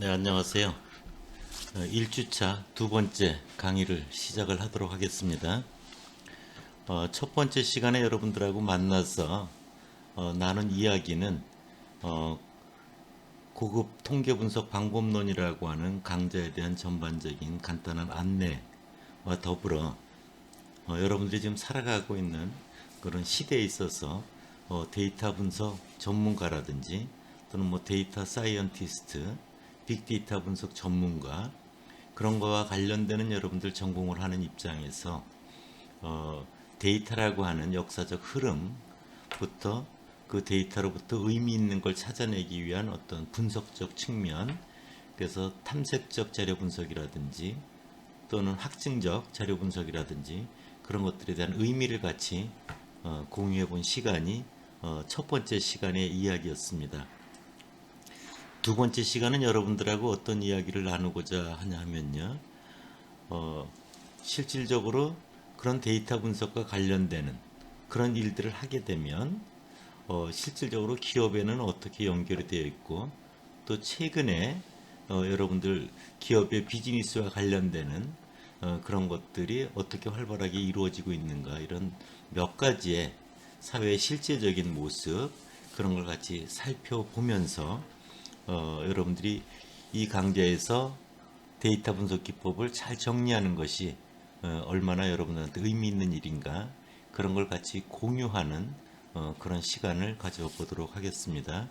네, 안녕하세요. 1주차 두 번째 강의를 시작을 하도록 하겠습니다. 첫 번째 시간에 여러분들하고 만나서 나눈 이야기는 어, 고급 통계 분석 방법론이라고 하는 강좌에 대한 전반적인 간단한 안내와 더불어 여러분들이 지금 살아가고 있는 그런 시대에 있어서 데이터 분석 전문가라든지 또는 뭐 데이터 사이언티스트, 빅데이터 분석 전문가 그런 거와 관련되는 여러분들 전공을 하는 입장에서 데이터라고 하는 역사적 흐름부터 그 데이터로부터 의미 있는 걸 찾아내기 위한 어떤 분석적 측면, 그래서 탐색적 자료 분석이라든지 또는 확증적 자료 분석이라든지 그런 것들에 대한 의미를 같이 공유해 본 시간이 첫 번째 시간의 이야기였습니다. 두 번째 시간은 여러분들하고 어떤 이야기를 나누고자 하냐 하면요. 실질적으로 그런 데이터 분석과 관련되는 그런 일들을 하게 되면 실질적으로 기업에는 어떻게 연결이 되어 있고 또 최근에 여러분들 기업의 비즈니스와 관련되는 그런 것들이 어떻게 활발하게 이루어지고 있는가 이런 몇 가지의 사회의 실제적인 모습 그런 걸 같이 살펴보면서 여러분들이 이 강좌에서 데이터 분석 기법을 잘 정리하는 것이 얼마나 여러분들한테 의미 있는 일인가 그런 걸 같이 공유하는 그런 시간을 가져보도록 하겠습니다.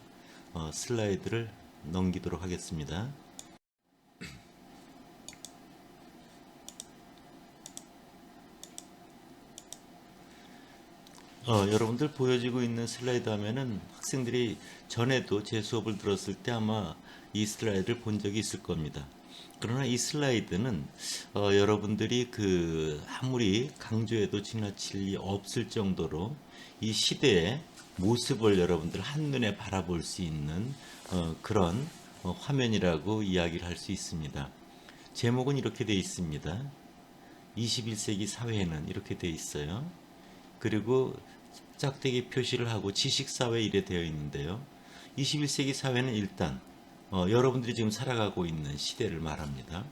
슬라이드를 넘기도록 하겠습니다. 여러분들 보여지고 있는 슬라이드 화면은 학생들이 전에도 제 수업을 들었을 때 아마 이 슬라이드를 본 적이 있을 겁니다. 그러나 이 슬라이드는 여러분들이 아무리 강조해도 지나칠 리 없을 정도로 이 시대의 모습을 여러분들 한눈에 바라볼 수 있는 그런 화면이라고 이야기를 할 수 있습니다. 제목은 이렇게 되어 있습니다. 21세기 사회에는 이렇게 되어 있어요. 그리고 짝대기 표시를 하고 지식사회 이래 되어 있는데요. 21세기 사회는 일단 여러분들이 지금 살아가고 있는 시대를 말합니다.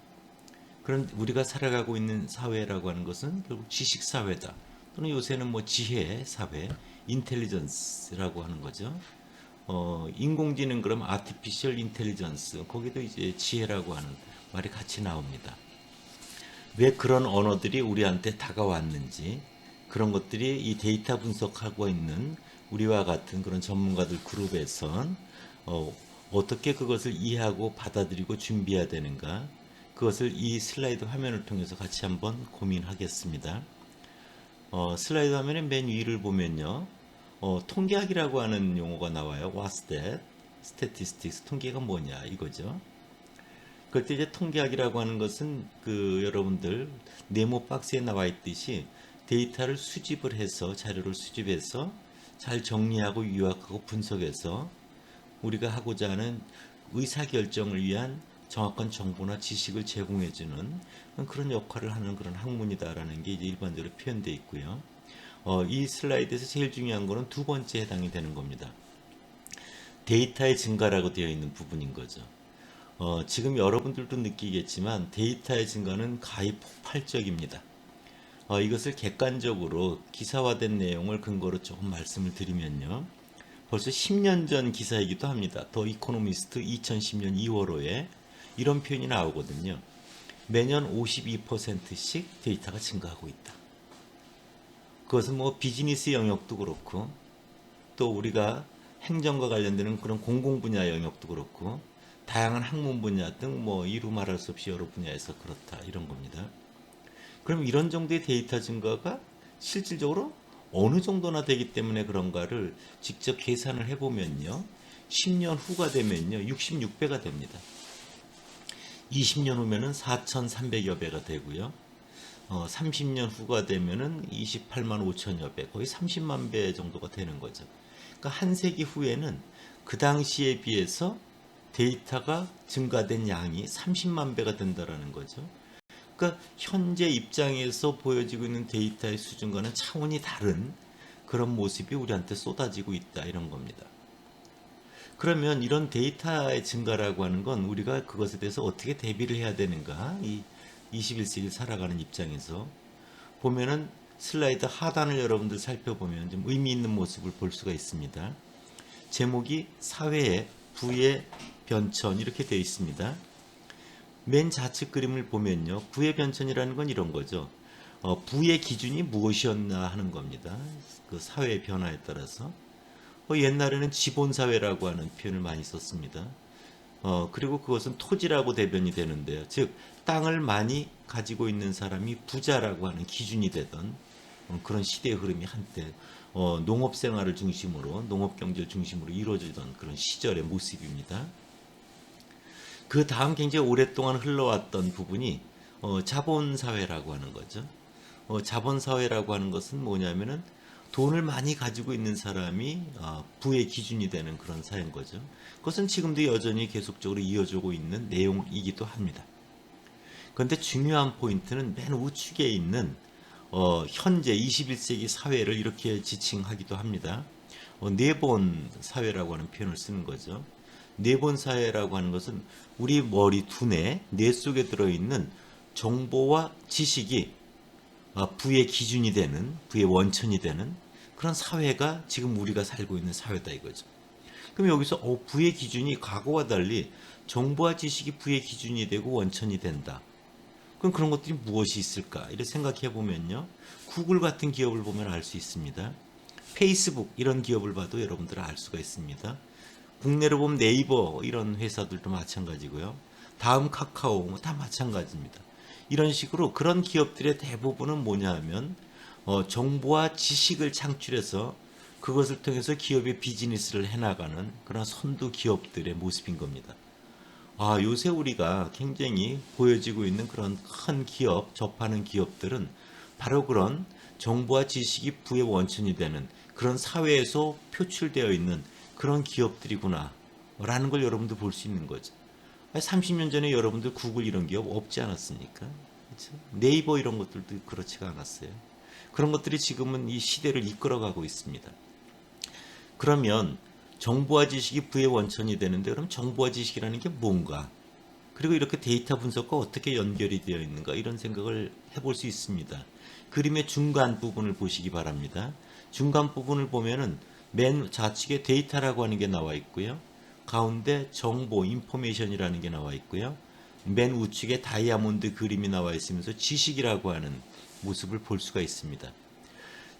그런 우리가 살아가고 있는 사회라고 하는 것은 결국 지식사회다. 또는 요새는 뭐 지혜사회, 인텔리전스라고 하는 거죠. 인공지능 그럼 아티피셜 인텔리전스 거기도 이제 지혜라고 하는 말이 같이 나옵니다. 왜 그런 언어들이 우리한테 다가왔는지 그런 것들이 이 데이터 분석하고 있는 우리와 같은 그런 전문가들 그룹에선 어떻게 그것을 이해하고 받아들이고 준비해야 되는가 그것을 이 슬라이드 화면을 통해서 같이 한번 고민하겠습니다. 슬라이드 화면의 맨 위를 보면요. 통계학이라고 하는 용어가 나와요. What's that? Statistics. 통계가 뭐냐 이거죠. 그럴 때 이제 통계학이라고 하는 것은 여러분들 네모 박스에 나와 있듯이 데이터를 수집을 해서 자료를 수집해서 잘 정리하고 요약하고 분석해서 우리가 하고자 하는 의사결정을 위한 정확한 정보나 지식을 제공해주는 그런 역할을 하는 그런 학문이다라는 게 이제 일반적으로 표현되어 있고요. 이 슬라이드에서 제일 중요한 거는 두 번째에 해당이 되는 겁니다. 데이터의 증가라고 되어 있는 부분인 거죠. 지금 여러분들도 느끼겠지만 데이터의 증가는 가히 폭발적입니다. 이것을 객관적으로 기사화된 내용을 근거로 조금 말씀을 드리면요. 벌써 10년 전 기사이기도 합니다. 더 이코노미스트 2010년 2월호에 이런 표현이 나오거든요. 매년 52%씩 데이터가 증가하고 있다. 그것은 뭐 비즈니스 영역도 그렇고 또 우리가 행정과 관련되는 그런 공공 분야 영역도 그렇고 다양한 학문 분야 등 뭐 이루 말할 수 없이 여러 분야에서 그렇다 이런 겁니다. 그럼 이런 정도의 데이터 증가가 실질적으로 어느 정도나 되기 때문에 그런가를 직접 계산을 해보면요. 10년 후가 되면요. 66배가 됩니다. 20년 후면은 4,300여 배가 되고요. 30년 후가 되면은 28만 5천여 배, 거의 30만 배 정도가 되는 거죠. 그러니까 한 세기 후에는 그 당시에 비해서 데이터가 증가된 양이 30만 배가 된다라는 거죠. 그러니까 현재 입장에서 보여지고 있는 데이터의 수준과는 차원이 다른 그런 모습이 우리한테 쏟아지고 있다 이런 겁니다. 그러면 이런 데이터의 증가라고 하는 건 우리가 그것에 대해서 어떻게 대비를 해야 되는가? 이 21세기를 살아가는 입장에서 보면은 슬라이드 하단을 여러분들 살펴보면 좀 의미 있는 모습을 볼 수가 있습니다. 제목이 사회의 부의 변천 이렇게 되어 있습니다. 맨 좌측 그림을 보면요. 부의 변천이라는 건 이런 거죠. 부의 기준이 무엇이었나 하는 겁니다. 그 사회의 변화에 따라서. 옛날에는 지본사회라고 하는 표현을 많이 썼습니다. 그리고 그것은 토지라고 대변이 되는데요. 즉, 땅을 많이 가지고 있는 사람이 부자라고 하는 기준이 되던 그런 시대의 흐름이 한때 농업 생활을 중심으로, 농업 경제를 중심으로 이루어지던 그런 시절의 모습입니다. 그 다음 굉장히 오랫동안 흘러왔던 부분이 자본사회라고 하는 거죠. 자본사회라고 하는 것은 뭐냐면은 돈을 많이 가지고 있는 사람이 부의 기준이 되는 그런 사회인 거죠. 그것은 지금도 여전히 계속적으로 이어지고 있는 내용이기도 합니다. 그런데 중요한 포인트는 맨 우측에 있는 현재 21세기 사회를 이렇게 지칭하기도 합니다. 네본 사회라고 하는 표현을 쓰는 거죠. 네본 사회라고 하는 것은 우리 머리 두뇌, 뇌 속에 들어있는 정보와 지식이 부의 기준이 되는, 부의 원천이 되는 그런 사회가 지금 우리가 살고 있는 사회다 이거죠. 그럼 여기서 부의 기준이 과거와 달리 정보와 지식이 부의 기준이 되고 원천이 된다. 그럼 그런 것들이 무엇이 있을까? 이렇게 생각해 보면요. 구글 같은 기업을 보면 알 수 있습니다. 페이스북 이런 기업을 봐도 여러분들은 알 수가 있습니다. 국내로 보면 네이버 이런 회사들도 마찬가지고요. 다음 카카오 다 마찬가지입니다. 이런 식으로 그런 기업들의 대부분은 뭐냐 하면 정보와 지식을 창출해서 그것을 통해서 기업의 비즈니스를 해나가는 그런 선두 기업들의 모습인 겁니다. 요새 우리가 굉장히 보여지고 있는 그런 큰 기업, 접하는 기업들은 바로 그런 정보와 지식이 부의 원천이 되는 그런 사회에서 표출되어 있는 그런 기업들이구나 라는 걸 여러분들 볼 수 있는 거죠. 30년 전에 여러분들 구글 이런 기업 없지 않았습니까? 그렇죠? 네이버 이런 것들도 그렇지가 않았어요. 그런 것들이 지금은 이 시대를 이끌어가고 있습니다. 그러면 정보와 지식이 부의 원천이 되는데 그럼 정보와 지식이라는 게 뭔가? 그리고 이렇게 데이터 분석과 어떻게 연결이 되어 있는가 이런 생각을 해볼 수 있습니다. 그림의 중간 부분을 보시기 바랍니다. 중간 부분을 보면은 맨 좌측에 데이터라고 하는 게 나와 있고요. 가운데 정보, 인포메이션이라는 게 나와 있고요. 맨 우측에 다이아몬드 그림이 나와 있으면서 지식이라고 하는 모습을 볼 수가 있습니다.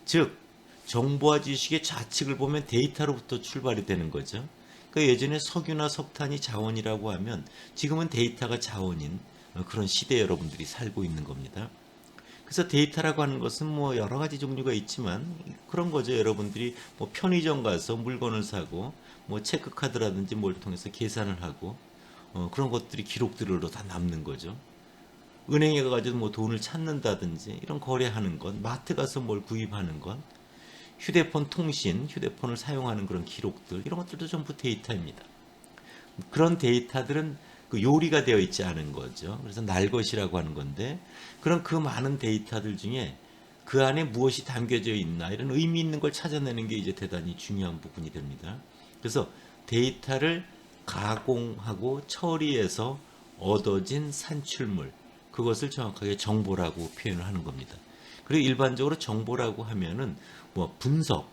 즉 정보와 지식의 좌측을 보면 데이터로부터 출발이 되는 거죠. 그러니까 예전에 석유나 석탄이 자원이라고 하면 지금은 데이터가 자원인 그런 시대에 여러분들이 살고 있는 겁니다. 그래서 데이터라고 하는 것은 뭐 여러 가지 종류가 있지만 그런 거죠. 여러분들이 뭐 편의점 가서 물건을 사고 뭐 체크카드라든지 뭘 통해서 계산을 하고 그런 것들이 기록들로 다 남는 거죠. 은행에 가가지고 뭐 돈을 찾는다든지 이런 거래하는 것, 마트 가서 뭘 구입하는 것, 휴대폰 통신, 휴대폰을 사용하는 그런 기록들 이런 것들도 전부 데이터입니다. 그런 데이터들은 그 요리가 되어 있지 않은 거죠. 그래서 날것이라고 하는 건데 그런 그 많은 데이터들 중에 그 안에 무엇이 담겨져 있나 이런 의미 있는 걸 찾아내는 게 이제 대단히 중요한 부분이 됩니다. 그래서 데이터를 가공하고 처리해서 얻어진 산출물 그것을 정확하게 정보라고 표현을 하는 겁니다. 그리고 일반적으로 정보라고 하면은 뭐 분석,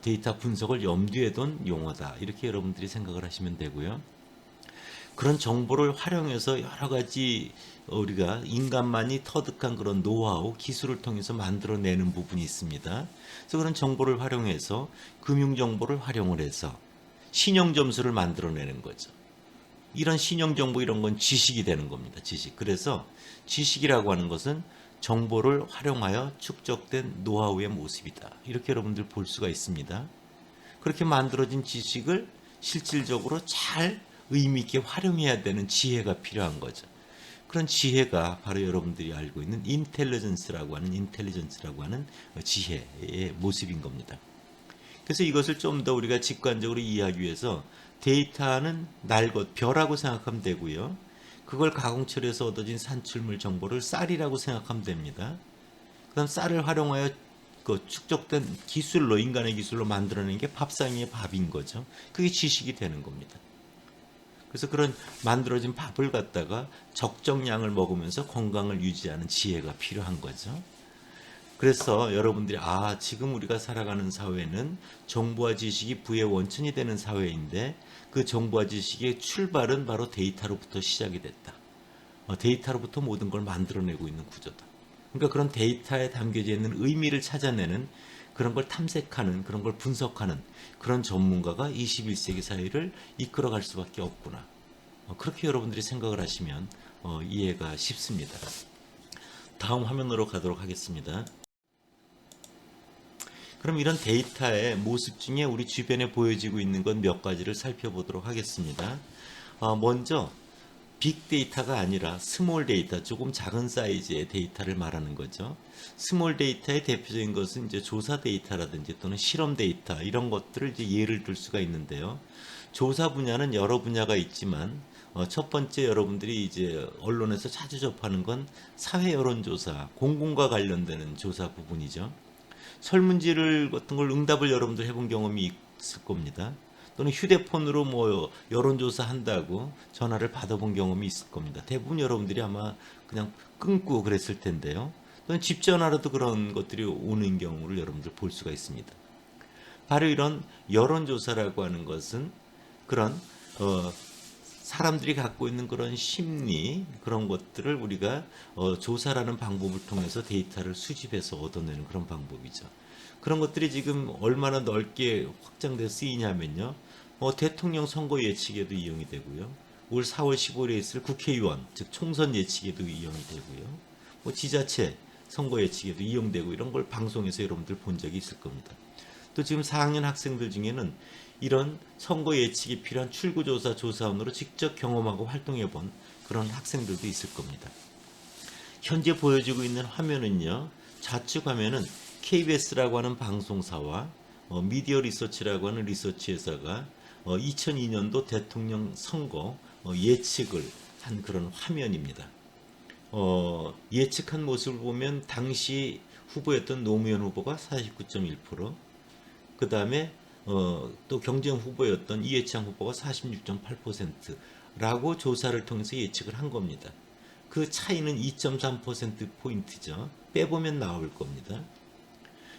데이터 분석을 염두에 둔 용어다 이렇게 여러분들이 생각을 하시면 되고요. 그런 정보를 활용해서 여러 가지 우리가 인간만이 터득한 그런 노하우, 기술을 통해서 만들어내는 부분이 있습니다. 그래서 그런 정보를 활용해서 금융정보를 활용을 해서 신용점수를 만들어내는 거죠. 이런 신용정보 이런 건 지식이 되는 겁니다. 지식. 그래서 지식이라고 하는 것은 정보를 활용하여 축적된 노하우의 모습이다. 이렇게 여러분들 볼 수가 있습니다. 그렇게 만들어진 지식을 실질적으로 잘 의미 있게 활용해야 되는 지혜가 필요한 거죠. 그런 지혜가 바로 여러분들이 알고 있는 인텔리전스라고 하는 지혜의 모습인 겁니다. 그래서 이것을 좀 더 우리가 직관적으로 이해하기 위해서 데이터는 날것, 벼라고 생각하면 되고요. 그걸 가공 처리해서 얻어진 산출물 정보를 쌀이라고 생각하면 됩니다. 그다음 쌀을 활용하여 그 축적된 기술로, 인간의 기술로 만들어낸 게 밥상위의 밥인 거죠. 그게 지식이 되는 겁니다. 그래서 그런 만들어진 밥을 갖다가 적정량을 먹으면서 건강을 유지하는 지혜가 필요한 거죠. 그래서 여러분들이 지금 우리가 살아가는 사회는 정보와 지식이 부의 원천이 되는 사회인데 그 정보와 지식의 출발은 바로 데이터로부터 시작이 됐다. 데이터로부터 모든 걸 만들어내고 있는 구조다. 그러니까 그런 데이터에 담겨져 있는 의미를 찾아내는, 그런 걸 탐색하는, 그런 걸 분석하는 그런 전문가가 21세기 사회를 이끌어갈 수밖에 없구나. 그렇게 여러분들이 생각을 하시면 이해가 쉽습니다. 다음 화면으로 가도록 하겠습니다. 그럼 이런 데이터의 모습 중에 우리 주변에 보여지고 있는 건 몇 가지를 살펴보도록 하겠습니다. 먼저 빅데이터가 아니라 스몰 데이터, 조금 작은 사이즈의 데이터를 말하는 거죠. 스몰 데이터의 대표적인 것은 이제 조사 데이터라든지 또는 실험 데이터, 이런 것들을 이제 예를 들 수가 있는데요. 조사 분야는 여러 분야가 있지만 첫 번째 여러분들이 이제 언론에서 자주 접하는 건 사회 여론조사, 공공과 관련되는 조사 부분이죠. 설문지를 같은 걸 응답을 여러분들 해본 경험이 있을 겁니다. 또는 휴대폰으로 뭐 여론조사 한다고 전화를 받아본 경험이 있을 겁니다. 대부분 여러분들이 아마 그냥 끊고 그랬을 텐데요. 또는 집 전화로도 그런 것들이 오는 경우를 여러분들 볼 수가 있습니다. 바로 이런 여론조사라고 하는 것은 그런 사람들이 갖고 있는 그런 심리, 그런 것들을 우리가 조사라는 방법을 통해서 데이터를 수집해서 얻어내는 그런 방법이죠. 그런 것들이 지금 얼마나 넓게 확장돼서 쓰이냐면요. 대통령 선거 예측에도 이용이 되고요. 올 4월 15일에 있을 국회의원, 즉 총선 예측에도 이용이 되고요. 지자체 선거 예측에도 이용되고, 이런 걸 방송에서 여러분들 본 적이 있을 겁니다. 또 지금 4학년 학생들 중에는 이런 선거 예측이 필요한 출구조사 조사원으로 직접 경험하고 활동해 본 그런 학생들도 있을 겁니다. 현재 보여지고 있는 화면은요, 좌측 화면은 KBS라고 하는 방송사와 미디어 리서치라고 하는 리서치 회사가 2002년도 대통령 선거 예측을 한 그런 화면입니다. 예측한 모습을 보면 당시 후보였던 노무현 후보가 49.1%, 그 다음에 또 경쟁 후보였던 이해창 후보가 46.8%라고 조사를 통해서 예측을 한 겁니다. 그 차이는 2.3%포인트죠. 빼보면 나올 겁니다.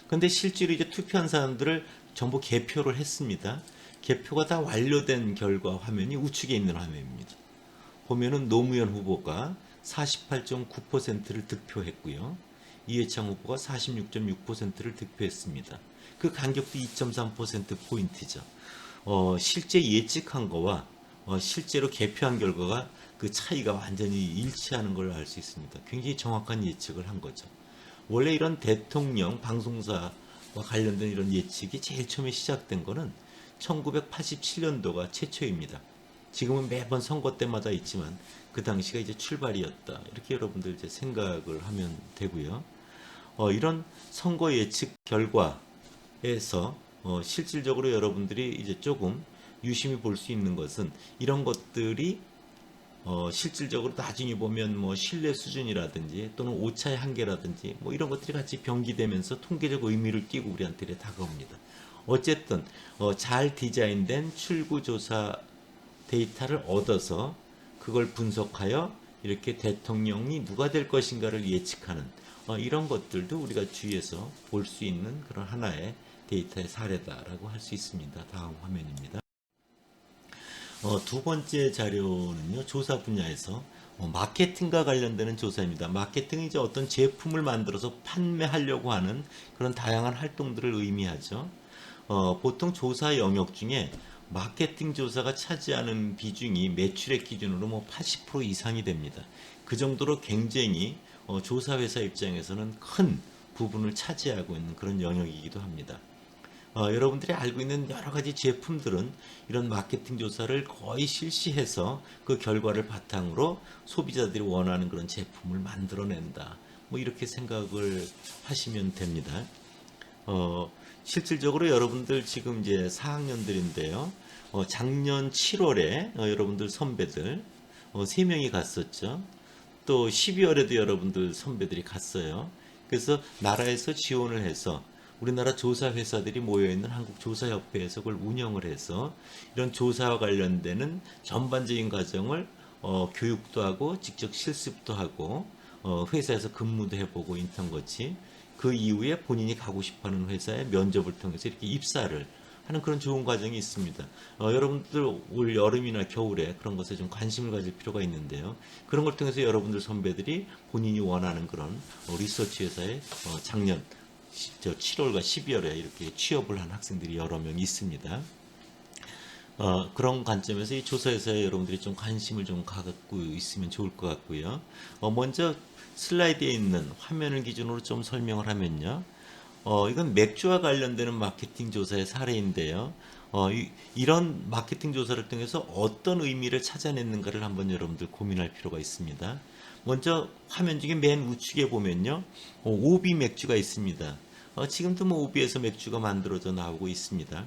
근데 실제로 이제 투표한 사람들을 전부 개표를 했습니다. 개표가 다 완료된 결과 화면이 우측에 있는 화면입니다. 보면은 노무현 후보가 48.9%를 득표했고요. 이해창 후보가 46.6%를 득표했습니다. 그 간격도 2.3%포인트죠. 실제 예측한 거와 실제로 개표한 결과가 그 차이가 완전히 일치하는 걸 알 수 있습니다. 굉장히 정확한 예측을 한 거죠. 원래 이런 대통령 방송사와 관련된 이런 예측이 제일 처음에 시작된 거는 1987년도가 최초입니다. 지금은 매번 선거 때마다 있지만 그 당시가 이제 출발이었다. 이렇게 여러분들 이제 생각을 하면 되고요. 이런 선거 예측 결과에서 실질적으로 여러분들이 이제 조금 유심히 볼 수 있는 것은 이런 것들이 실질적으로 나중에 보면 뭐 신뢰 수준이라든지 또는 오차의 한계라든지 뭐 이런 것들이 같이 병기되면서 통계적 의미를 띠고 우리한테 다가옵니다. 어쨌든 잘 디자인된 출구조사 데이터를 얻어서 그걸 분석하여 이렇게 대통령이 누가 될 것인가를 예측하는 이런 것들도 우리가 주위에서 볼 수 있는 그런 하나의 데이터의 사례다라고 할 수 있습니다. 다음 화면입니다. 두 번째 자료는요, 조사 분야에서 마케팅과 관련되는 조사입니다. 마케팅은 이제 어떤 제품을 만들어서 판매하려고 하는 그런 다양한 활동들을 의미하죠. 보통 조사 영역 중에 마케팅 조사가 차지하는 비중이 매출액 기준으로 뭐 80% 이상이 됩니다. 그 정도로 굉장히 조사 회사 입장에서는 큰 부분을 차지하고 있는 그런 영역이기도 합니다. 여러분들이 알고 있는 여러 가지 제품들은 이런 마케팅 조사를 거의 실시해서 그 결과를 바탕으로 소비자들이 원하는 그런 제품을 만들어낸다. 뭐 이렇게 생각을 하시면 됩니다. 실질적으로 여러분들 지금 이제 4학년들인데요. 작년 7월에 여러분들 선배들 3명이 갔었죠. 또 12월에도 여러분들 선배들이 갔어요. 그래서 나라에서 지원을 해서 우리나라 조사 회사들이 모여 있는 한국조사협회에서 그걸 운영을 해서 이런 조사와 관련되는 전반적인 과정을 교육도 하고 직접 실습도 하고 회사에서 근무도 해보고 인턴같이 그 이후에 본인이 가고 싶어하는 회사에 면접을 통해서 이렇게 입사를 하는 그런 좋은 과정이 있습니다. 여러분들 올 여름이나 겨울에 그런 것에 좀 관심을 가질 필요가 있는데요. 그런 걸 통해서 여러분들 선배들이 본인이 원하는 그런 리서치 회사에 작년 7월과 12월에 이렇게 취업을 한 학생들이 여러 명 있습니다. 그런 관점에서 이 조사회사에 여러분들이 좀 관심을 좀 갖고 있으면 좋을 것 같고요. 먼저 슬라이드에 있는 화면을 기준으로 좀 설명을 하면요. 이건 맥주와 관련되는 마케팅 조사의 사례인데요. 이런 마케팅 조사를 통해서 어떤 의미를 찾아냈는가를 한번 여러분들 고민할 필요가 있습니다. 먼저 화면 중에 맨 우측에 보면요. 오비 맥주가 있습니다. 지금도 뭐 오비에서 맥주가 만들어져 나오고 있습니다.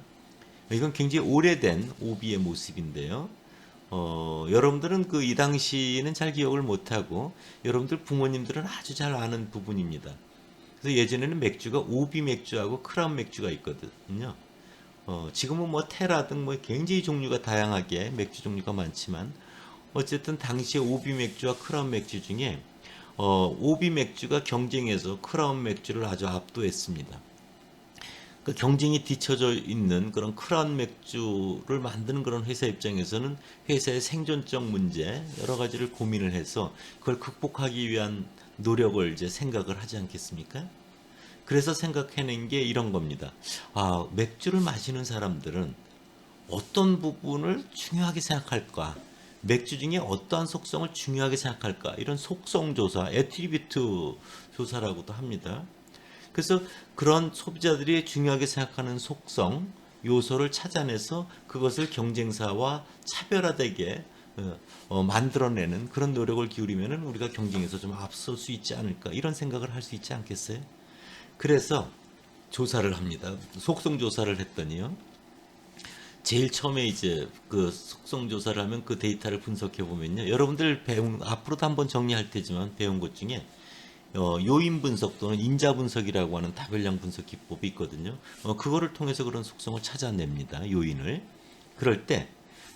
이건 굉장히 오래된 오비의 모습인데요. 여러분들은 이 당시는 잘 기억을 못하고 여러분들 부모님들은 아주 잘 아는 부분입니다. 그래서 예전에는 맥주가 오비 맥주하고 크라운 맥주가 있거든요. 지금은 뭐 테라 등 뭐 굉장히 종류가 다양하게 맥주 종류가 많지만 어쨌든 당시에 오비 맥주와 크라운 맥주 중에 오비 맥주가 경쟁에서 크라운 맥주를 아주 압도했습니다. 그 경쟁이 뒤처져 있는 그런 크라운 맥주를 만드는 그런 회사 입장에서는 회사의 생존적 문제 여러 가지를 고민을 해서 그걸 극복하기 위한 노력을 이제 생각을 하지 않겠습니까? 그래서 생각해낸 게 이런 겁니다. 맥주를 마시는 사람들은 어떤 부분을 중요하게 생각할까? 맥주 중에 어떠한 속성을 중요하게 생각할까? 이런 속성 조사, 애트리뷰트 조사라고도 합니다. 그래서 그런 소비자들이 중요하게 생각하는 속성, 요소를 찾아내서 그것을 경쟁사와 차별화되게 만들어내는 그런 노력을 기울이면 우리가 경쟁에서 좀 앞설 수 있지 않을까 이런 생각을 할 수 있지 않겠어요? 그래서 조사를 합니다. 속성 조사를 했더니요. 제일 처음에 이제 그 속성 조사를 하면 그 데이터를 분석해 보면요. 여러분들 앞으로도 한번 정리할 테지만 배운 것 중에 요인 분석 또는 인자 분석이라고 하는 다별량 분석 기법이 있거든요. 그거를 통해서 그런 속성을 찾아냅니다. 요인을. 그럴 때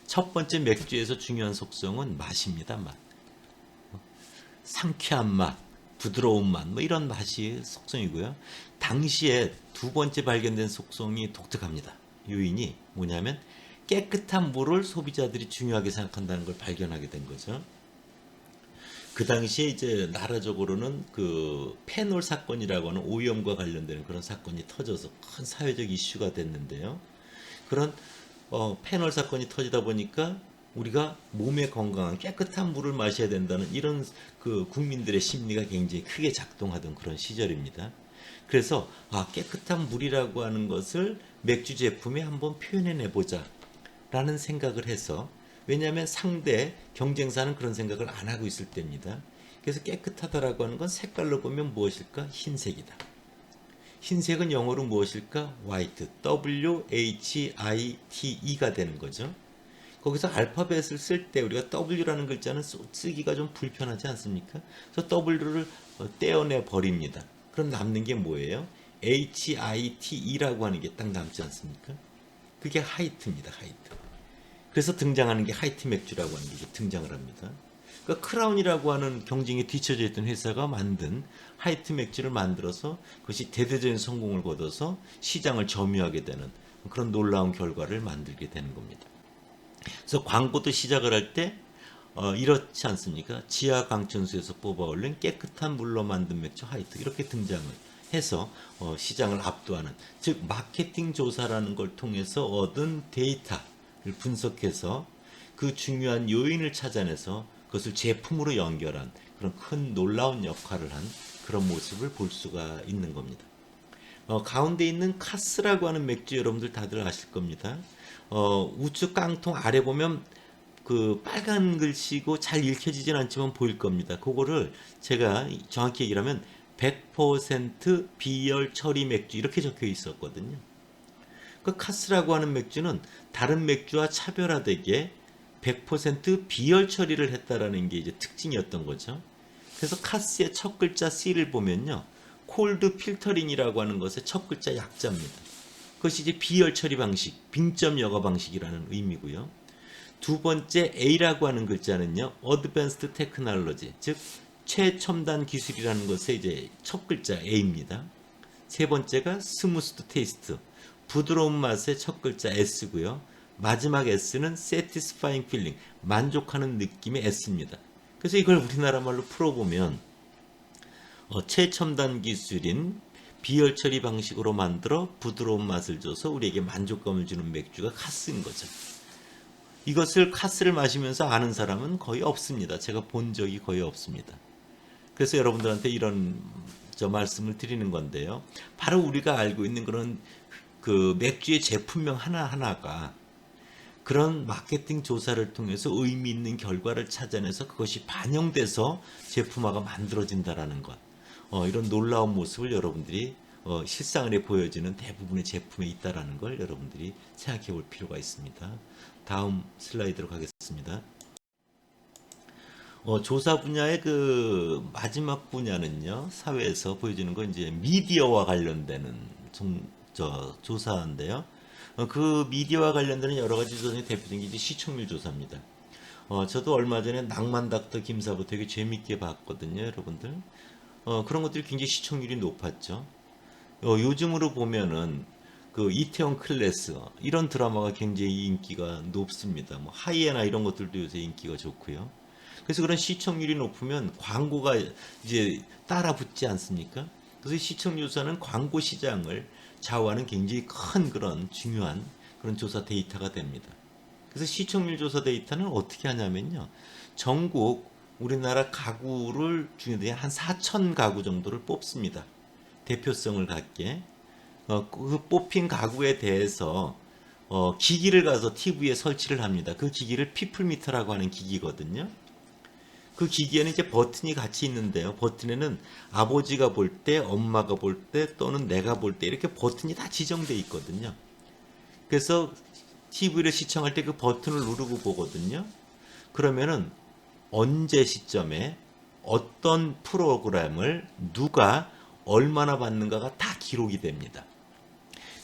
첫 번째 맥주에서 중요한 속성은 맛입니다. 맛. 상쾌한 맛, 부드러운 맛, 뭐 이런 맛이 속성이고요. 당시에 두 번째 발견된 속성이 독특합니다. 요인이 뭐냐면 깨끗한 물을 소비자들이 중요하게 생각한다는 걸 발견하게 된 거죠. 그 당시에 이제 나라적으로는 그 페놀 사건이라고 하는 오염과 관련되는 그런 사건이 터져서 큰 사회적 이슈가 됐는데요. 그런 페놀 사건이 터지다 보니까 우리가 몸에 건강한 깨끗한 물을 마셔야 된다는 이런 그 국민들의 심리가 굉장히 크게 작동하던 그런 시절입니다. 그래서 깨끗한 물이라고 하는 것을 맥주 제품에 한번 표현해 보자 라는 생각을 해서, 왜냐하면 상대 경쟁사는 그런 생각을 안 하고 있을 때입니다. 그래서 깨끗하다라고 하는 건 색깔로 보면 무엇일까? 흰색이다. 흰색은 영어로 무엇일까? white, W-H-I-T-E가 되는 거죠. 거기서 알파벳을 쓸 때 우리가 W라는 글자는 쓰기가 좀 불편하지 않습니까? 그래서 W를 떼어내 버립니다. 그럼 남는 게 뭐예요? H-I-T-E라고 하는 게 딱 남지 않습니까? 그게 하이트입니다. 하이트. 그래서 등장하는 게 하이트 맥주라고 하는 게 등장을 합니다. 그러니까 크라운이라고 하는 경쟁에 뒤처져 있던 회사가 만든 하이트 맥주를 만들어서 그것이 대대적인 성공을 거둬서 시장을 점유하게 되는 그런 놀라운 결과를 만들게 되는 겁니다. 그래서 광고도 시작을 할 때 이렇지 않습니까? 지하 강천수에서 뽑아 올린 깨끗한 물로 만든 맥주 하이트 이렇게 등장을 해서 시장을 압도하는, 즉 마케팅 조사라는 걸 통해서 얻은 데이터를 분석해서 그 중요한 요인을 찾아내서 그것을 제품으로 연결한 그런 큰 놀라운 역할을 한 그런 모습을 볼 수가 있는 겁니다. 가운데 있는 카스라고 하는 맥주 여러분들 다들 아실 겁니다. 우측 깡통 아래 보면 그 빨간 글씨고 잘 읽혀지진 않지만 보일 겁니다. 그거를 제가 정확히 얘기를 하면 100% 비열 처리 맥주 이렇게 적혀 있었거든요. 그 카스라고 하는 맥주는 다른 맥주와 차별화되게 100% 비열 처리를 했다라는 게 이제 특징이었던 거죠. 그래서 카스의 첫 글자 C를 보면요. 콜드 필터링이라고 하는 것의 첫 글자 약자입니다. 그것이 이제 비열 처리 방식, 빙점 여과 방식이라는 의미고요. 두 번째 A라고 하는 글자는요, Advanced Technology, 즉 최첨단 기술이라는 것의 이제 첫 글자 A입니다. 세 번째가 Smooth Taste, 부드러운 맛의 첫 글자 S고요. 마지막 S는 Satisfying Feeling, 만족하는 느낌의 S입니다. 그래서 이걸 우리나라 말로 풀어보면 최첨단 기술인 비열 처리 방식으로 만들어 부드러운 맛을 줘서 우리에게 만족감을 주는 맥주가 카스인 거죠. 이것을 카스를 마시면서 아는 사람은 거의 없습니다. 제가 본 적이 거의 없습니다. 그래서 여러분들한테 이런 말씀을 드리는 건데요. 바로 우리가 알고 있는 그런 그 맥주의 제품명 하나하나가 그런 마케팅 조사를 통해서 의미 있는 결과를 찾아내서 그것이 반영돼서 제품화가 만들어진다라는 것. 이런 놀라운 모습을 여러분들이 실생활에 보여지는 대부분의 제품에 있다라는 걸 여러분들이 생각해 볼 필요가 있습니다. 다음 슬라이드로 가겠습니다. 조사 분야의 그 마지막 분야는요, 사회에서 보여지는 건 이제 미디어와 관련되는 조사인데요. 그 미디어와 관련되는 여러 가지 조사의 대표적인 게 이제 시청률 조사입니다. 저도 얼마 전에 낭만 닥터 김사부 되게 재밌게 봤거든요, 여러분들. 그런 것들이 굉장히 시청률이 높았죠. 요즘으로 보면은 그 이태원 클래스 이런 드라마가 굉장히 인기가 높습니다. 뭐 하이에나 이런 것들도 요새 인기가 좋고요. 그래서 그런 시청률이 높으면 광고가 이제 따라 붙지 않습니까? 그래서 시청률 조사는 광고 시장을 좌우하는 굉장히 큰 그런 중요한 그런 조사 데이터가 됩니다. 그래서 시청률 조사 데이터는 어떻게 하냐면요. 전국 우리나라 가구를 중에 한 4천 가구 정도를 뽑습니다. 대표성을 갖게. 그 뽑힌 가구에 대해서 기기를 가서 TV에 설치를 합니다. 그 기기를 피플미터라고 하는 기기거든요. 그 기기에는 이제 버튼이 같이 있는데요. 버튼에는 아버지가 볼 때, 엄마가 볼 때, 또는 내가 볼 때 이렇게 버튼이 다 지정되어 있거든요. 그래서 TV를 시청할 때 그 버튼을 누르고 보거든요. 그러면은 언제 시점에 어떤 프로그램을 누가 얼마나 받는가가 다 기록이 됩니다.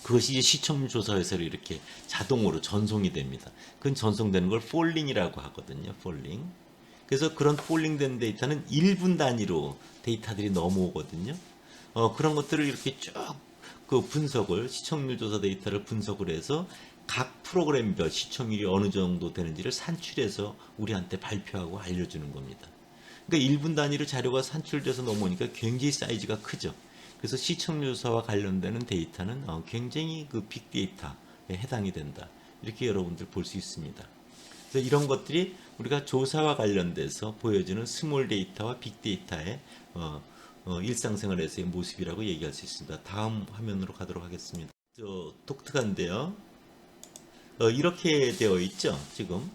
그것이 이제 시청률 조사에서 이렇게 자동으로 전송이 됩니다. 그건 전송되는 걸 폴링이라고 하거든요. 폴링. 그래서 그런 폴링된 데이터는 1분 단위로 데이터들이 넘어오거든요. 그런 것들을 이렇게 쭉 그 분석을 시청률 조사 데이터를 분석을 해서 각 프로그램별 시청률이 어느 정도 되는지를 산출해서 우리한테 발표하고 알려주는 겁니다. 그러니까 1분 단위로 자료가 산출돼서 넘어오니까 굉장히 사이즈가 크죠. 그래서 시청률 조사와 관련되는 데이터는 굉장히 그 빅데이터에 해당이 된다. 이렇게 여러분들 볼 수 있습니다. 그래서 이런 것들이 우리가 조사와 관련돼서 보여주는 스몰 데이터와 빅데이터의 일상생활에서의 모습이라고 얘기할 수 있습니다. 다음 화면으로 가도록 하겠습니다. 독특한데요. 이렇게 되어 있죠. 지금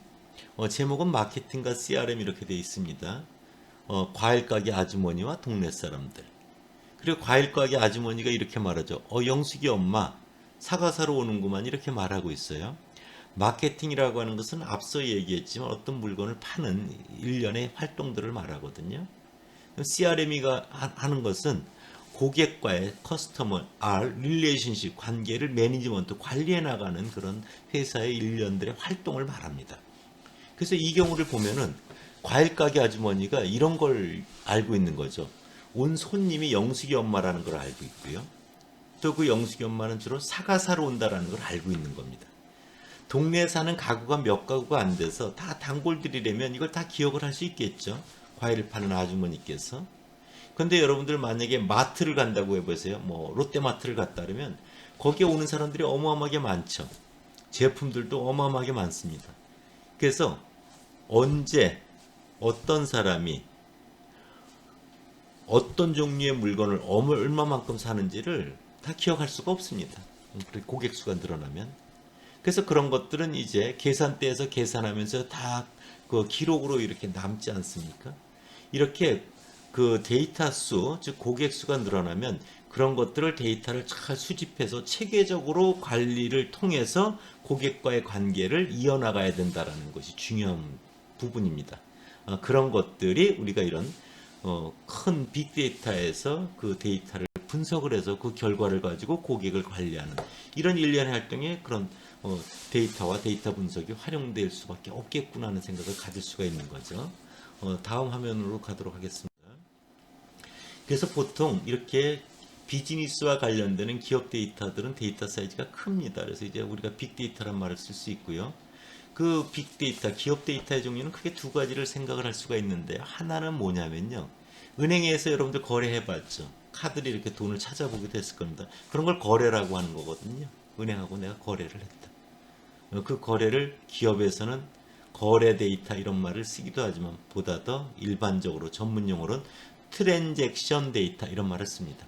제목은 마케팅과 CRM 이렇게 되어 있습니다. 과일 가게 아주머니와 동네 사람들. 그리고 과일 가게 아주머니가 이렇게 말하죠. 영숙이 엄마 사과 사러 오는구만 이렇게 말하고 있어요. 마케팅이라고 하는 것은 앞서 얘기했지만 어떤 물건을 파는 일련의 활동들을 말하거든요. CRM이가 하는 것은 고객과의 커스터머 릴레이션십 관계를 매니지먼트 관리해 나가는 그런 회사의 일련들의 활동을 말합니다. 그래서 이 경우를 보면은 과일 가게 아주머니가 이런 걸 알고 있는 거죠. 온 손님이 영숙이 엄마라는 걸 알고 있고요. 또 그 영숙이 엄마는 주로 사과 사러 온다라는 걸 알고 있는 겁니다. 동네에 사는 가구가 몇 가구가 안 돼서 다 단골들이라면 이걸 다 기억을 할 수 있겠죠. 과일을 파는 아주머니께서. 근데 여러분들 만약에 마트를 간다고 해보세요. 뭐 롯데마트를 갔다 그러면 거기에 오는 사람들이 어마어마하게 많죠. 제품들도 어마어마하게 많습니다. 그래서 언제 어떤 사람이 어떤 종류의 물건을 얼마만큼 사는지를 다 기억할 수가 없습니다. 고객 수가 늘어나면. 그래서 그런 것들은 이제 계산대에서 계산하면서 다 그 기록으로 이렇게 남지 않습니까? 이렇게 그 데이터 수, 즉 고객 수가 늘어나면 그런 것들을 데이터를 잘 수집해서 체계적으로 관리를 통해서 고객과의 관계를 이어나가야 된다는 것이 중요한 부분입니다. 그런 것들이 우리가 이런 큰 빅데이터에서 그 데이터를 분석을 해서 그 결과를 가지고 고객을 관리하는 이런 일련의 활동에 그런 데이터와 데이터 분석이 활용될 수밖에 없겠구나 하는 생각을 가질 수가 있는 거죠. 다음 화면으로 가도록 하겠습니다. 그래서 보통 이렇게 비즈니스와 관련되는 기업 데이터들은 데이터 사이즈가 큽니다. 그래서 이제 우리가 빅데이터란 말을 쓸 수 있고요. 그 빅데이터, 기업 데이터의 종류는 크게 두 가지를 생각을 할 수가 있는데, 하나는 뭐냐면요. 은행에서 여러분들 거래해봤죠. 카드를 이렇게 돈을 찾아보기도 했을 겁니다. 그런 걸 거래라고 하는 거거든요. 은행하고 내가 거래를 했다. 그 거래를 기업에서는 거래 데이터 이런 말을 쓰기도 하지만 보다 더 일반적으로 전문 용어로는 트랜잭션 데이터 이런 말을 씁니다.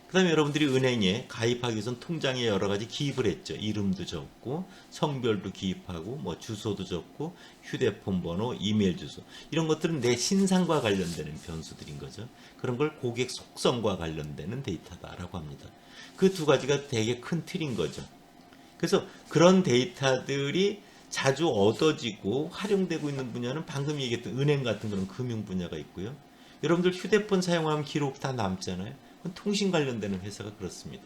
그 다음에 여러분들이 은행에 가입하기 위해선 통장에 여러 가지 기입을 했죠. 이름도 적고 성별도 기입하고 뭐 주소도 적고 휴대폰 번호, 이메일 주소 이런 것들은 내 신상과 관련되는 변수들인 거죠. 그런 걸 고객 속성과 관련되는 데이터다라고 합니다. 그 두 가지가 되게 큰 틀인 거죠. 그래서 그런 데이터들이 자주 얻어지고 활용되고 있는 분야는 방금 얘기했던 은행 같은 그런 금융 분야가 있고요. 여러분들 휴대폰 사용하면 기록 다 남잖아요. 통신 관련되는 회사가 그렇습니다.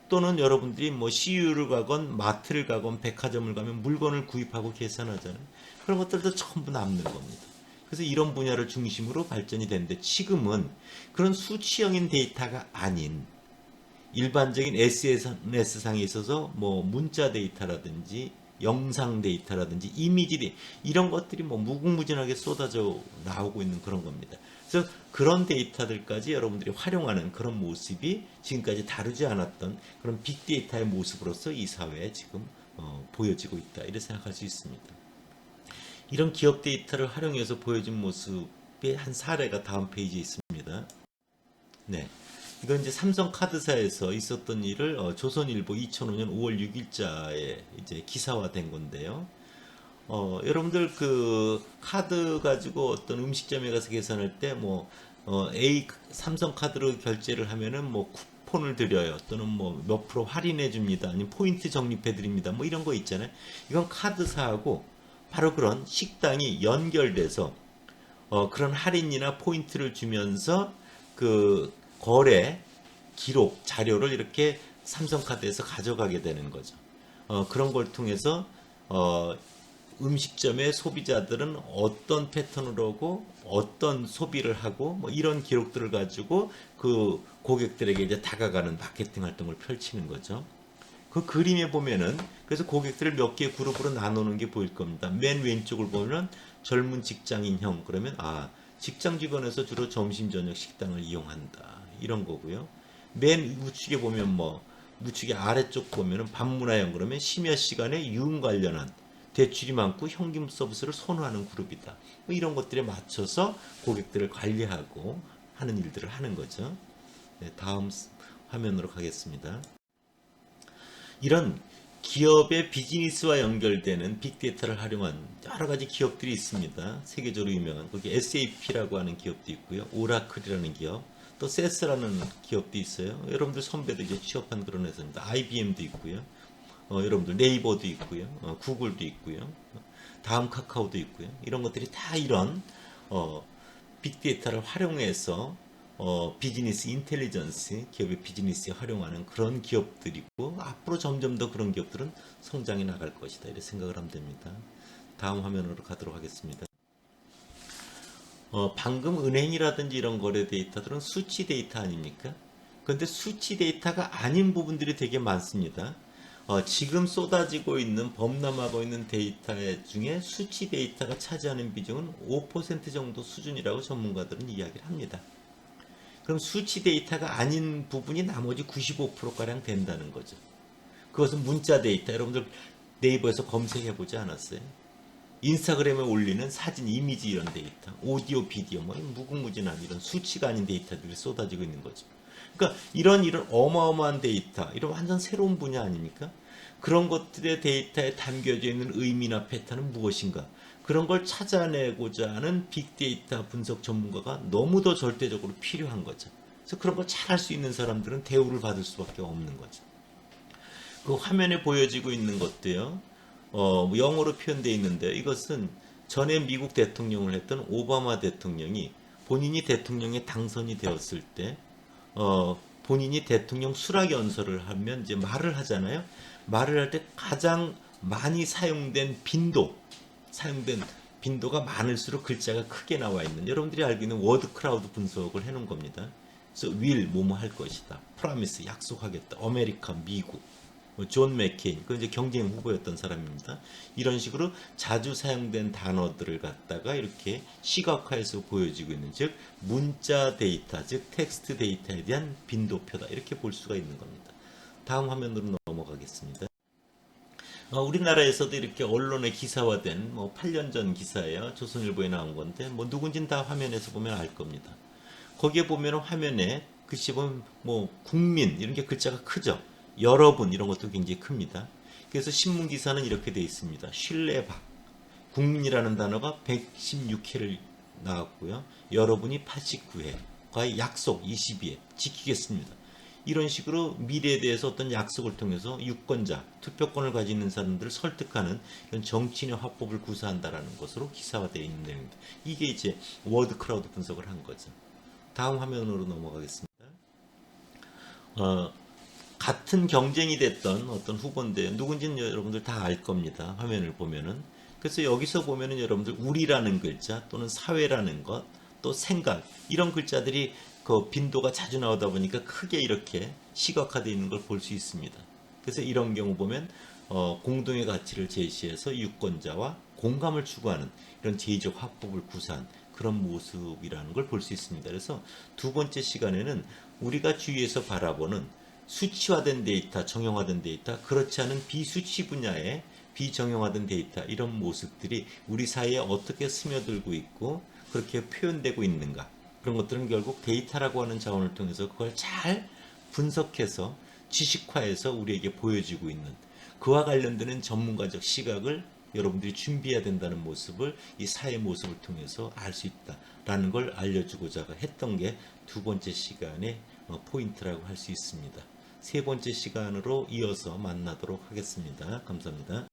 또는 여러분들이 뭐 CU를 가건 마트를 가건 백화점을 가면 물건을 구입하고 계산하잖아요. 그런 것들도 전부 남는 겁니다. 그래서 이런 분야를 중심으로 발전이 되는데, 지금은 그런 수치형인 데이터가 아닌 일반적인 SNS상에 있어서 뭐 문자 데이터라든지 영상 데이터라든지 이미지 데이터 이런 것들이 뭐 무궁무진하게 쏟아져 나오고 있는 그런 겁니다. 그래서 그런 데이터들까지 여러분들이 활용하는 그런 모습이 지금까지 다루지 않았던 그런 빅데이터의 모습으로서 이 사회에 지금 보여지고 있다, 이렇게 생각할 수 있습니다. 이런 기업 데이터를 활용해서 보여진 모습의 한 사례가 다음 페이지에 있습니다. 네. 이건 이제 삼성카드사에서 있었던 일을 조선일보 2005년 5월 6일자에 이제 기사화된 건데요. 여러분들 그 카드 가지고 어떤 음식점에 가서 계산할 때 뭐 A 삼성카드로 결제를 하면은 뭐 쿠폰을 드려요. 또는 뭐 몇 프로 할인해 줍니다. 아니면 포인트 적립해 드립니다. 뭐 이런 거 있잖아요. 이건 카드사하고 바로 그런 식당이 연결돼서 그런 할인이나 포인트를 주면서 그 거래 기록 자료를 이렇게 삼성카드에서 가져가게 되는 거죠. 그런 걸 통해서 음식점의 소비자들은 어떤 패턴으로 오고 어떤 소비를 하고 뭐 이런 기록들을 가지고 그 고객들에게 이제 다가가는 마케팅 활동을 펼치는 거죠. 그 그림에 보면은 그래서 고객들을 몇 개의 그룹으로 나누는 게 보일 겁니다. 맨 왼쪽을 보면 젊은 직장인형, 그러면 직장 주변에서 주로 점심 저녁 식당을 이용한다 이런 거고요. 맨 우측에 보면 뭐 우측에 아래쪽 보면은 밤문화형, 그러면 심야 시간에 유흥 관련한 대출이 많고 현금 서비스를 선호하는 그룹이다. 뭐 이런 것들에 맞춰서 고객들을 관리하고 하는 일들을 하는 거죠. 네, 다음 화면으로 가겠습니다. 이런 기업의 비즈니스와 연결되는 빅데이터를 활용한 여러 가지 기업들이 있습니다. 세계적으로 유명한 거기 SAP라고 하는 기업도 있고요. 오라클이라는 기업, 또 세스라는 기업도 있어요. 여러분들 선배도 이제 취업한 그런 회사입니다. IBM도 있고요. 여러분들 네이버도 있고요. 구글도 있고요. 다음 카카오도 있고요. 이런 것들이 다 이런 빅데이터를 활용해서 비즈니스 인텔리전스, 기업의 비즈니스에 활용하는 그런 기업들이고, 앞으로 점점 더 그런 기업들은 성장해 나갈 것이다, 이렇게 생각을 하면 됩니다. 다음 화면으로 가도록 하겠습니다. 방금 은행이라든지 이런 거래 데이터들은 수치 데이터 아닙니까? 그런데 수치 데이터가 아닌 부분들이 되게 많습니다. 지금 쏟아지고 있는 범람하고 있는 데이터 중에 수치 데이터가 차지하는 비중은 5% 정도 수준이라고 전문가들은 이야기를 합니다. 그럼 수치 데이터가 아닌 부분이 나머지 95%가량 된다는 거죠. 그것은 문자 데이터, 여러분들 네이버에서 검색해 보지 않았어요? 인스타그램에 올리는 사진, 이미지 이런 데이터, 오디오, 비디오, 뭐 무궁무진한 이런 수치가 아닌 데이터들이 쏟아지고 있는 거죠. 그러니까 이런 어마어마한 데이터, 이런 완전 새로운 분야 아닙니까? 그런 것들의 데이터에 담겨져 있는 의미나 패턴은 무엇인가? 그런 걸 찾아내고자 하는 빅데이터 분석 전문가가 너무 더 절대적으로 필요한 거죠. 그래서 그런 걸 잘 할 수 있는 사람들은 대우를 받을 수밖에 없는 거죠. 그 화면에 보여지고 있는 것도요. 영어로 표현되어 있는데, 이것은 전에 미국 대통령을 했던 오바마 대통령이 본인이 대통령에 당선이 되었을 때 본인이 대통령 수락 연설을 하면 이제 말을 하잖아요. 말을 할 때 가장 많이 사용된 빈도가 많을수록 글자가 크게 나와 있는, 여러분들이 알고 있는 워드 크라우드 분석을 해놓은 겁니다. 그래서 will 뭐뭐 할 것이다, promise 약속하겠다, 아메리카 미국, 존 맥케인 그 이제 경쟁 후보였던 사람입니다. 이런 식으로 자주 사용된 단어들을 갖다가 이렇게 시각화해서 보여지고 있는, 즉 문자 데이터, 즉 텍스트 데이터에 대한 빈도표다, 이렇게 볼 수가 있는 겁니다. 다음 화면으로 넘어가겠습니다. 우리나라에서도 이렇게 언론에 기사화된 8년 전 기사예요. 조선일보에 나온 건데 누군진 다 화면에서 보면 알 겁니다. 거기에 보면 화면에 글씨 보면 국민 이런 게 글자가 크죠. 여러분 이런 것도 굉장히 큽니다. 그래서 신문 기사는 이렇게 되어 있습니다. 신뢰박 국민이라는 단어가 116회를 나왔고요. 여러분이 89회, 과의 약속 22회 지키겠습니다. 이런 식으로 미래에 대해서 어떤 약속을 통해서 유권자, 투표권을 가지고 있는 사람들을 설득하는 이런 정치인의 화법을 구사한다라는 것으로 기사화되어 있는 내용입니다. 이게 이제 워드 크라우드 분석을 한 거죠. 다음 화면으로 넘어가겠습니다. 같은 경쟁이 됐던 어떤 후보인데 누군지는 여러분들 다 알 겁니다. 화면을 보면은. 그래서 여기서 보면은 여러분들 우리라는 글자 또는 사회라는 것, 또 생각 이런 글자들이 그 빈도가 자주 나오다 보니까 크게 이렇게 시각화되어 있는 걸 볼 수 있습니다. 그래서 이런 경우 보면 공동의 가치를 제시해서 유권자와 공감을 추구하는 이런 제의적 화법을 구사한 그런 모습이라는 걸 볼 수 있습니다. 그래서 두 번째 시간에는 우리가 주위에서 바라보는 수치화된 데이터, 정형화된 데이터, 그렇지 않은 비수치 분야의 비정형화된 데이터, 이런 모습들이 우리 사이에 어떻게 스며들고 있고 그렇게 표현되고 있는가, 그런 것들은 결국 데이터라고 하는 자원을 통해서 그걸 잘 분석해서 지식화해서 우리에게 보여지고 있는, 그와 관련되는 전문가적 시각을 여러분들이 준비해야 된다는 모습을 이 사회 모습을 통해서 알 수 있다라는 걸 알려주고자 했던 게 두 번째 시간의 포인트라고 할 수 있습니다. 세 번째 시간으로 이어서 만나도록 하겠습니다. 감사합니다.